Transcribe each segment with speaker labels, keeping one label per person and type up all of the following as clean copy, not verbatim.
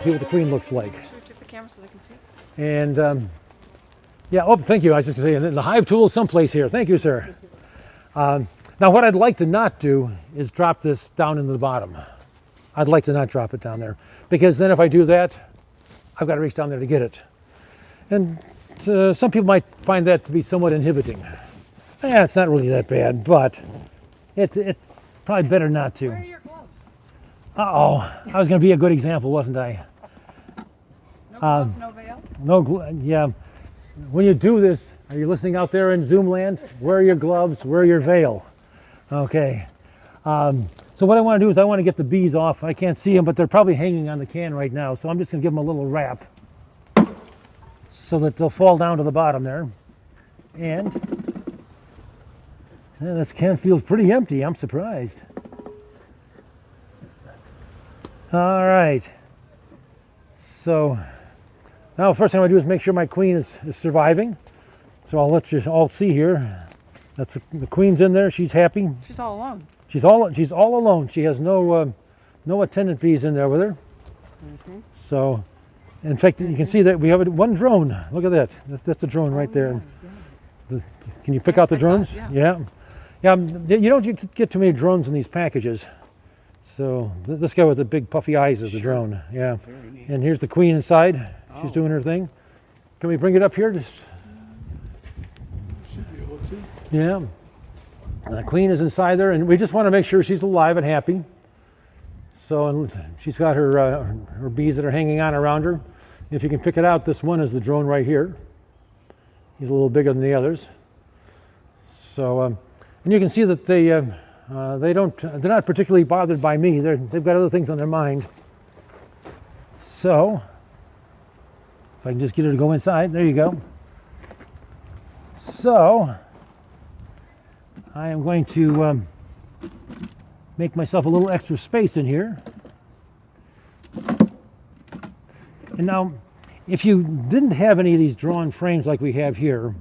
Speaker 1: see what the queen looks like.
Speaker 2: Should we tip the camera so they can see?
Speaker 1: And yeah, oh, thank you. I was just going to say, the hive tool is someplace here. Thank you, sir. Now, what I'd like to not do is drop this down into the bottom. I'd like to not drop it down there, because then if I do that, I've got to reach down there to get it. And some people might find that to be somewhat inhibiting. Yeah, it's not really that bad, but it's probably better not to.
Speaker 2: Where are your gloves?
Speaker 1: Uh-oh, I was going to be a good example, wasn't I?
Speaker 2: No gloves, no veil?
Speaker 1: Yeah. When you do this, are you listening out there in Zoom land? Wear your gloves, wear your veil. Okay. So what I want to do is I want to get the bees off. I can't see them, but they're probably hanging on the can right now. So I'm just going to give them a little wrap so that they'll fall down to the bottom there. And this can feels pretty empty. I'm surprised. All right. So now first thing I'm going to do is make sure my queen is surviving. So I'll let you all see here. That's the queen's in there. She's happy.
Speaker 2: She's all alone.
Speaker 1: She's all alone. She has no attendant bees in there with her. Mm-hmm. So, in fact, you can see that we have one drone. Look at that. That's a drone right there. Can you pick out the drones? Yeah. You don't get too many drones in these packages. So this guy with the big puffy eyes is the drone. Yeah. And here's the queen inside. She's doing her thing. Can we bring it up here?
Speaker 3: Should be able to.
Speaker 1: Yeah. The queen is inside there, and we just want to make sure she's alive and happy. So and she's got her bees that are hanging on around her. If you can pick it out, this one is the drone right here. He's a little bigger than the others. So, and you can see that they're not particularly bothered by me. They've got other things on their mind. So, if I can just get her to go inside, there you go. So, I am going to make myself a little extra space in here. And now, if you didn't have any of these drawn frames like we have here,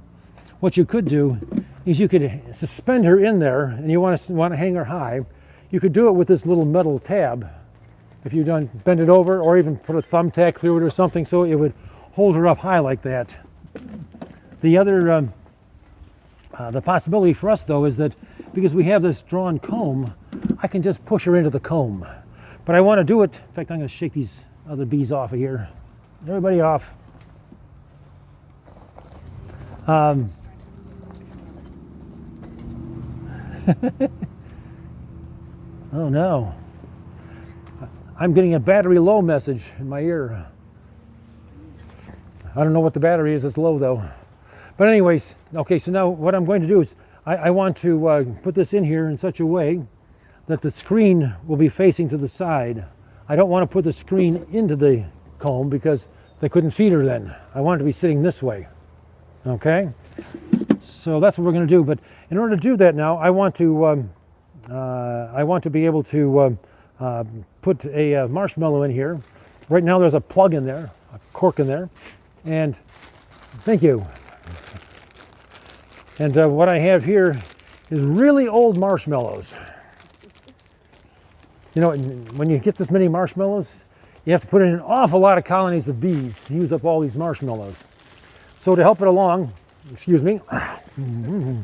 Speaker 1: what you could do is you could suspend her in there, and you want to hang her high. You could do it with this little metal tab. If you bend it over, or even put a thumbtack through it or something, so it would hold her up high like that. The other the possibility for us, though, is that because we have this drawn comb, I can just push her into the comb. But I want to do it. In fact, I'm going to shake these other bees off of here. Everybody off. Oh no. I'm getting a battery low message in my ear. I don't know what the battery is. It's low though. But anyways, okay, so now what I'm going to do is I want to put this in here in such a way that the screen will be facing to the side. I don't want to put the screen into the comb because they couldn't feed her then. I want it to be sitting this way. Okay? So that's what we're going to do. But in order to do that now, I want to be able to put a marshmallow in here. Right now there's a plug in there, a cork in there. And thank you. And what I have here is really old marshmallows. You know, when you get this many marshmallows, you have to put in an awful lot of colonies of bees to use up all these marshmallows. So to help it along, excuse me, I'm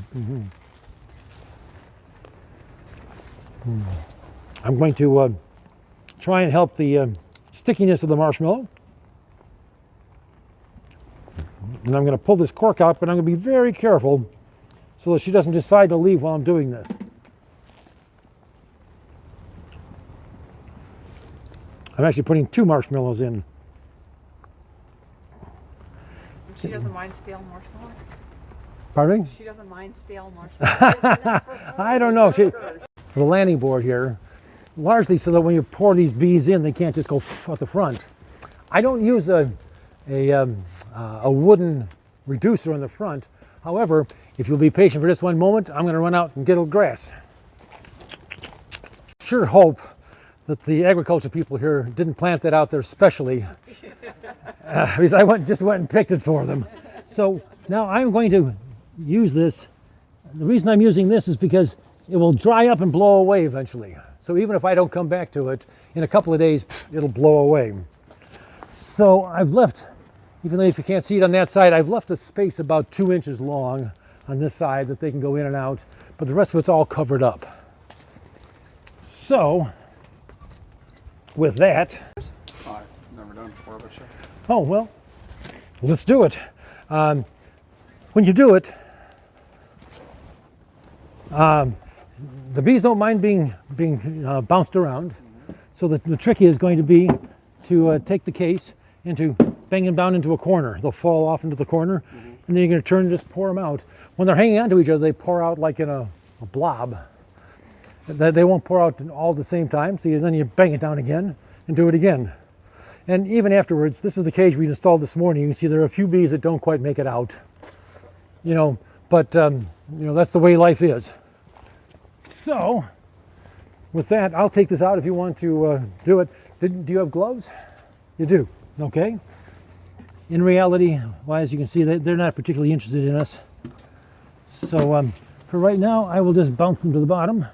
Speaker 1: going to try and help the stickiness of the marshmallow. And I'm going to pull this cork out, but I'm going to be very careful so that she doesn't decide to leave while I'm doing this. I'm actually putting 2 marshmallows in.
Speaker 2: She doesn't mind stale marshmallows?
Speaker 1: Pardon me?
Speaker 2: She doesn't mind stale marshmallows?
Speaker 1: I don't know. The landing board here, largely so that when you pour these bees in, they can't just go out the front. I don't use a wooden reducer on the front. However, if you'll be patient for just one moment, I'm going to run out and get a little grass. Sure hope that the agriculture people here didn't plant that out there specially, because I just went and picked it for them. So now I'm going to use this. The reason I'm using this is because it will dry up and blow away eventually. So even if I don't come back to it, in a couple of days, it'll blow away. So I've left, even though if you can't see it on that side, I've left a space about 2 inches long on this side that they can go in and out, but the rest of it's all covered up. So, with that,
Speaker 3: Oh, I've never done it before, but sure.
Speaker 1: oh, well, let's do it. When you do it, the bees don't mind being bounced around. So the trick is going to be to take the case and to bang them down into a corner. They'll fall off into the corner, and then you're going to turn and just pour them out. When they're hanging onto each other, they pour out like in a blob. They won't pour out all at the same time, so then you bang it down again and do it again. And even afterwards, this is the cage we installed this morning. You can see there are a few bees that don't quite make it out. But that's the way life is. So, with that, I'll take this out if you want to do it. Do you have gloves? You do, okay. In reality, well, as you can see, they're not particularly interested in us. So for right now, I will just bounce them to the bottom.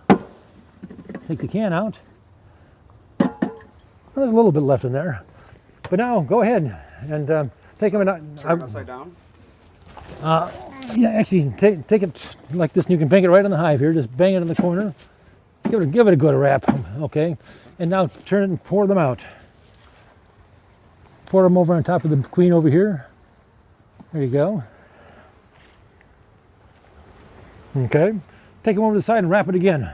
Speaker 1: Take the can out. Well, there's a little bit left in there. But now, go ahead and take them and...
Speaker 3: Turn it upside down?
Speaker 1: Yeah, actually, take it like this, and you can bang it right on the hive here. Just bang it in the corner. Give it a good wrap, okay? And now turn it and pour them out. Pour them over on top of the queen over here. There you go. Okay. Take them over to the side and wrap it again.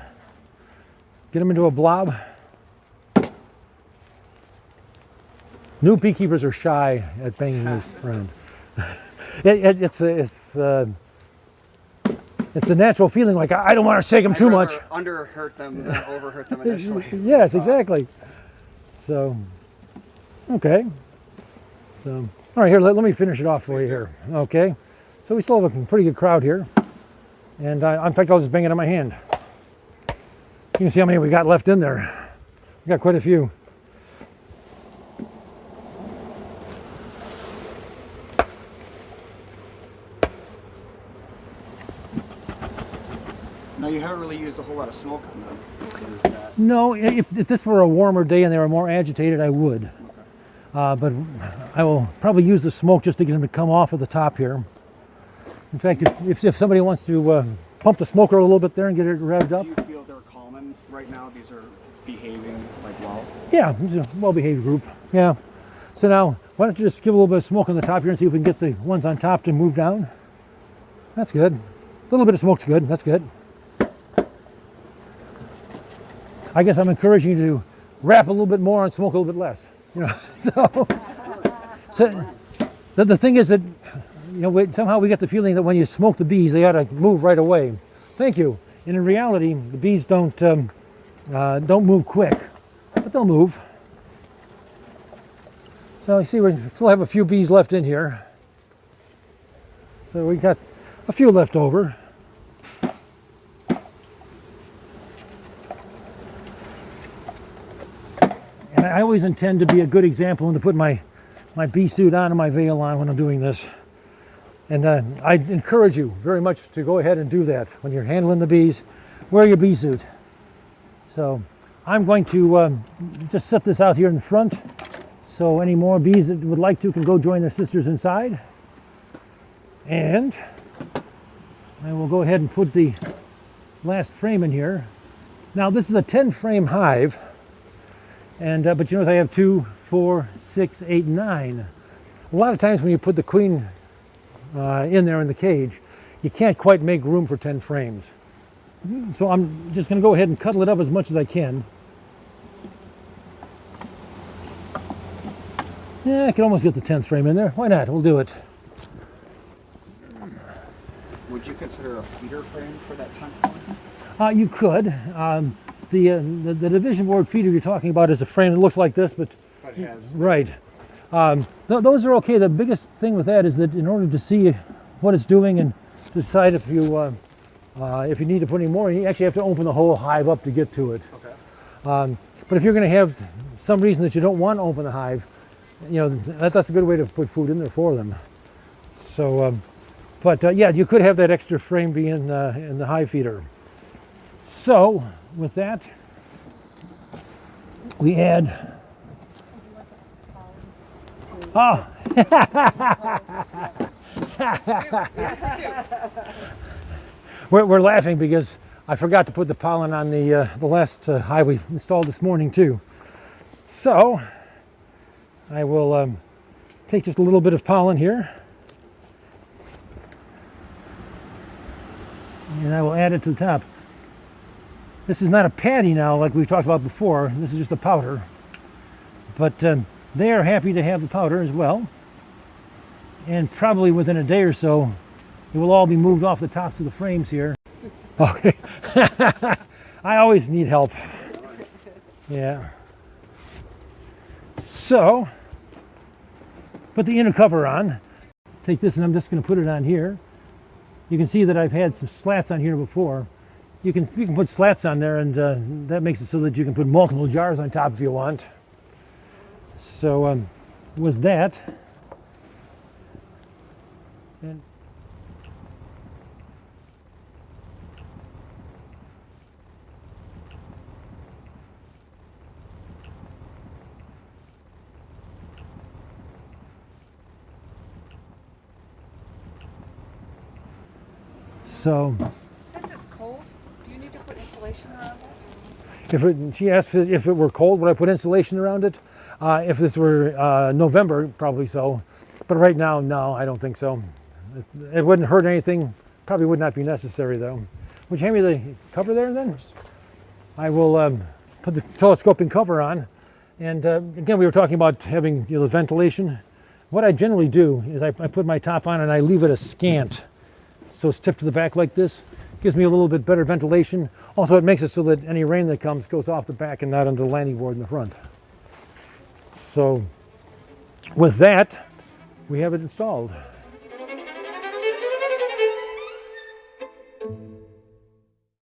Speaker 1: Get them into a blob. New beekeepers are shy at banging these around. It's the natural feeling, like I don't want to shake them too much.
Speaker 3: Underhurt them than overhurt them initially.
Speaker 1: Yes, exactly. So, okay. So, all right, here, let me finish it off for you here. Okay. So we still have a pretty good crowd here. And in fact, I'll just bang it on my hand. You can see how many we got left in there. We got quite a few.
Speaker 3: Now you haven't really used a whole lot of smoke on them. Is that...
Speaker 1: No, if this were a warmer day and they were more agitated, I would.
Speaker 3: Okay.
Speaker 1: But I will probably use the smoke just to get them to come off at the top here. In fact, if somebody wants to pump the smoker a little bit there and get it revved up.
Speaker 3: Do you feel they're calming right now? These are behaving like well?
Speaker 1: Yeah, it's a well-behaved group. Yeah. So now, why don't you just give a little bit of smoke on the top here and see if we can get the ones on top to move down. That's good. A little bit of smoke's good. That's good. I guess I'm encouraging you to wrap a little bit more and smoke a little bit less. So the thing is that somehow we get the feeling that when you smoke the bees, they ought to move right away. Thank you. And in reality, the bees don't move quick, but they'll move. So you see, we still have a few bees left in here. So we got a few left over. And I always intend to be a good example and to put my bee suit on and my veil on when I'm doing this. And I encourage you very much to go ahead and do that. When you're handling the bees, wear your bee suit. So I'm going to just set this out here in the front so any more bees that would like to can go join their sisters inside. And I will go ahead and put the last frame in here. Now this is a 10 frame hive. And but you notice I have 2, 4, 6, 8, 9. A lot of times when you put the queen in there in the cage, you can't quite make room for 10 frames. So I'm just going to go ahead and cuddle it up as much as I can. Yeah, I can almost get the 10th frame in there. Why not? We'll do it.
Speaker 3: Would you consider a feeder frame for that 10th one?
Speaker 1: You could. The division board feeder you're talking about is a frame that looks like this, but
Speaker 3: But it has.
Speaker 1: right. Those are okay. The biggest thing with that is that in order to see what it's doing and decide if you need to put any more, you actually have to open the whole hive up to get to it.
Speaker 3: Okay.
Speaker 1: But if you're going to have some reason that you don't want to open the hive, that's a good way to put food in there for them. So, yeah, you could have that extra frame be in the hive feeder. So, with that, we add Oh, we're laughing because I forgot to put the pollen on the last hive we installed this morning too. So I will take just a little bit of pollen here, and I will add it to the top. This is not a patty now like we talked about before. This is just a powder. But they are happy to have the powder as well. And probably within a day or so, it will all be moved off the tops of the frames here. Okay. I always need help. Yeah. So, put the inner cover on. Take this and I'm just going to put it on here. You can see that I've had some slats on here before. You can put slats on there, and that makes it so that you can put multiple jars on top if you want. So with that, and so
Speaker 2: Since it's cold, do you need to put insulation around it?
Speaker 1: if it, she asks if it were cold, would I put insulation around it? If this were November, probably so. But right now, no, I don't think so. It wouldn't hurt anything. Probably would not be necessary, though. Would you hand me the cover there, then? I will put the telescoping cover on. And again, we were talking about having the ventilation. What I generally do is I put my top on and I leave it ascant. So it's tipped to the back like this. Gives me a little bit better ventilation. Also, it makes it so that any rain that comes goes off the back and not onto the landing board in the front. So with that, we have it installed.